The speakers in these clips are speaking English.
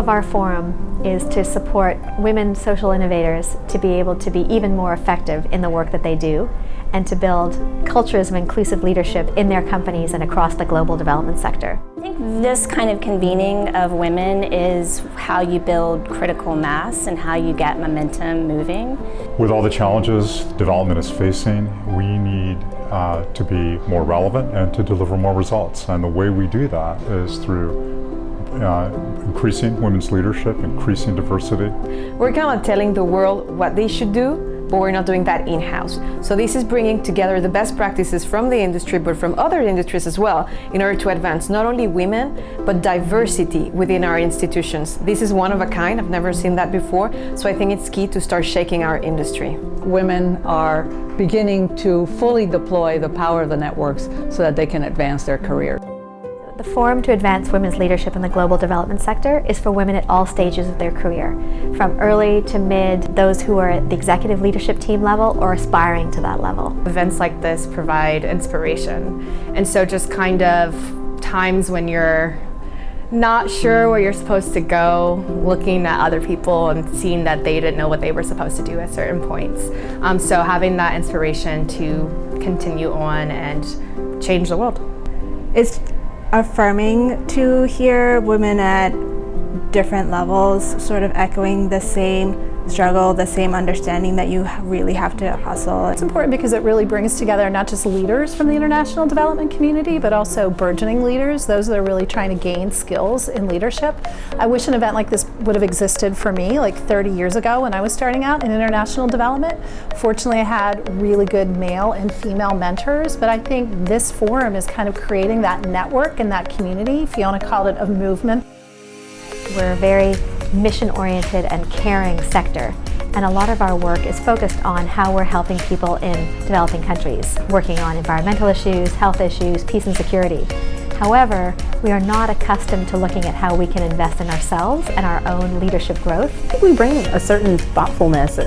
of our forum is to support women social innovators to be able to be even more effective in the work that they do, and to build cultures of inclusive leadership in their companies and across the global development sector. I think this kind of convening of women is how you build critical mass and how you get momentum moving. With all the challenges development is facing, we need to be more relevant and to deliver more results. And the way we do that is through increasing women's leadership, increasing diversity. We're kind of telling the world what they should do, but we're not doing that in-house. So this is bringing together the best practices from the industry, but from other industries as well, in order to advance not only women, but diversity within our institutions. This is one of a kind. I've never seen that before. So I think it's key to start shaking our industry. Women are beginning to fully deploy the power of the networks so that they can advance their career. The Forum to Advance Women's Leadership in the Global Development Sector is for women at all stages of their career, from early to mid, those who are at the executive leadership team level or aspiring to that level. Events like this provide inspiration, and so just kind of times when you're not sure where you're supposed to go, looking at other people and seeing that they didn't know what they were supposed to do at certain points. So having that inspiration to continue on and change the world. It's affirming to hear women at different levels sort of echoing the same struggle, the same understanding that you really have to hustle. It's important because it really brings together not just leaders from the international development community, but also burgeoning leaders, those that are really trying to gain skills in leadership. I wish an event like this would have existed for me like 30 years ago when I was starting out in international development. Fortunately, I had really good male and female mentors, but I think this forum is kind of creating that network and that community. Fiona called it a movement. We're a very mission-oriented and caring sector, and a lot of our work is focused on how we're helping people in developing countries, working on environmental issues, health issues, peace and security. However, we are not accustomed to looking at how we can invest in ourselves and our own leadership growth. I think we bring a certain thoughtfulness,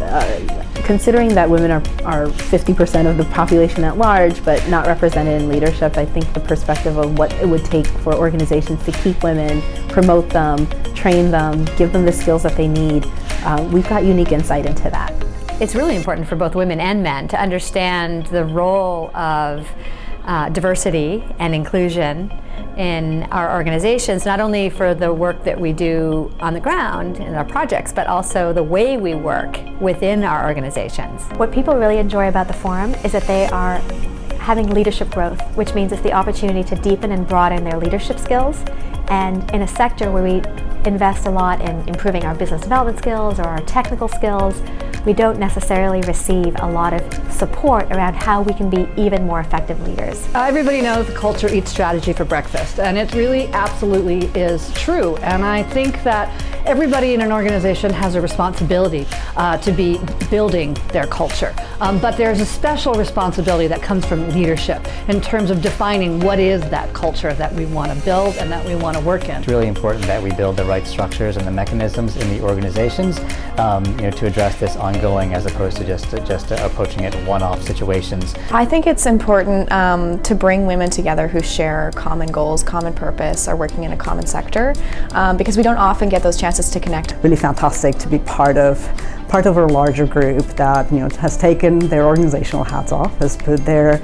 considering that women are 50% of the population at large, but not represented in leadership. I think the perspective of what it would take for organizations to keep women, promote them, train them, give them the skills that they need, we've got unique insight into that. It's really important for both women and men to understand the role of diversity and inclusion in our organizations, not only for the work that we do on the ground in our projects, but also the way we work within our organizations. What people really enjoy about the forum is that they are having leadership growth, which means it's the opportunity to deepen and broaden their leadership skills. And in a sector where we invest a lot in improving our business development skills or our technical skills, we don't necessarily receive a lot of support around how we can be even more effective leaders. Everybody knows the culture eats strategy for breakfast, and it really absolutely is true. And I think that everybody in an organization has a responsibility to be building their culture. But there's a special responsibility that comes from leadership in terms of defining what is that culture that we want to build and that we want to work in. It's really important that we build the right structures and the mechanisms in the organizations to address this ongoing, as opposed to just approaching it in one-off situations. I think it's important to bring women together who share common goals, common purpose, are working in a common sector, because we don't often get those chances to connect. Really fantastic to be part of a larger group that has taken their organizational hats off, has put their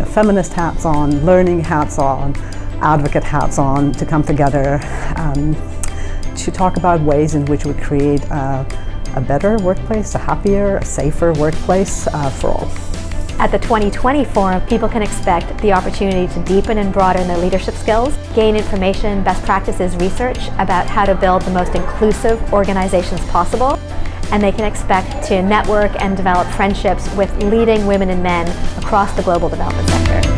feminist hats on, learning hats on, advocate hats on, to come together to talk about ways in which we create a better workplace, a happier, a safer workplace for all. At the 2020 Forum, people can expect the opportunity to deepen and broaden their leadership skills, gain information, best practices, research about how to build the most inclusive organizations possible, and they can expect to network and develop friendships with leading women and men across the global development sector.